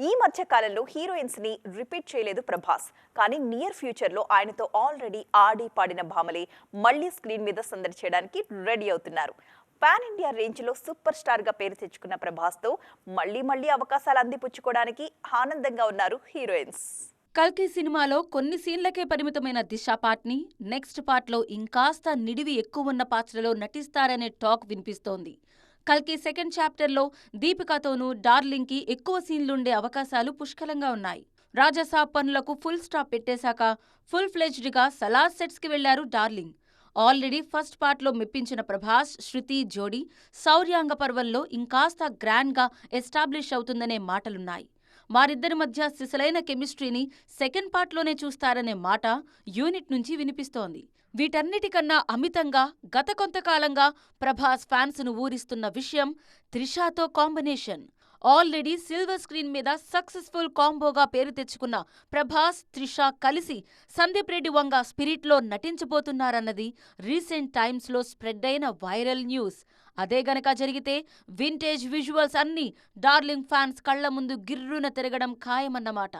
ఈ మధ్య కాలంలో హీరోయిన్స్ ని రిపీట్ చేయలేదు ప్రభాస్. కానీ నియర్ ఫ్యూచర్ లో ఆయనతో ఆల్రెడీ ఆడి పాడిన భామలే మళ్ళీ స్క్రీన్ మీద సందడి చేయడానికి రెడీ అవుతున్నారు. పాన్ ఇండియా రేంజ్ లో సూపర్ స్టార్ గా పేరు తెచ్చుకున్న ప్రభాస్ తో మళ్ళీ అవకాశాలు అందిపుచ్చుకోవడానికి ఆనందంగా ఉన్నారు హీరోయిన్స్. కల్కి సినిమాలో కొన్ని సీన్లకే పరిమితమైన దిశ పార్ట్ని నెక్స్ట్ పార్ట్లో ఇంకాస్త నిడివి ఎక్కువున్న పాత్రలో నటిస్తారనే టాక్ వినిపిస్తోంది. కల్కి సెకండ్ చాప్టర్లో దీపికాతోనూ డార్లింగ్కి ఎక్కువ సీన్లుండే అవకాశాలు పుష్కలంగా ఉన్నాయి. రాజసాబ్ పనులకు ఫుల్ స్టాప్ పెట్టేశాక ఫుల్ ఫ్లెజ్డ్గా సలార్ సెట్స్కి వెళ్లారు డార్లింగ్. ఆల్రెడీ ఫస్ట్ పార్ట్లో మెప్పించిన ప్రభాస్, శృతి జోడీ శౌర్యాంగ పర్వంలో ఇంకాస్త గ్రాండ్గా ఎస్టాబ్లిష్ అవుతుందనే మాటలున్నాయి. వారిద్దరి మధ్య సిసలైన కెమిస్ట్రీని సెకండ్ పార్ట్లోనే చూస్తారనే మాట యూనిట్ నుంచి వినిపిస్తోంది. వీటన్నిటికన్నా అమితంగా గత కొంతకాలంగా ప్రభాస్ ఫ్యాన్స్ను ఊరిస్తున్న విషయం త్రిషాతో కాంబినేషన్. ఆల్రెడీ సిల్వర్ స్క్రీన్ మీద సక్సెస్ఫుల్ కాంబోగా పేరు తెచ్చుకున్న ప్రభాస్, త్రిష కలిసి సందీప్ రెడ్డి వంగ స్పిరిట్లో నటించబోతున్నారన్నది రీసెంట్ టైమ్స్లో స్ప్రెడ్ అయిన వైరల్ న్యూస్. అదే గనక జరిగితే వింటేజ్ విజువల్స్ అన్నీ డార్లింగ్ ఫ్యాన్స్ కళ్ల ముందు గిర్రున తిరగడం ఖాయమన్నమాట.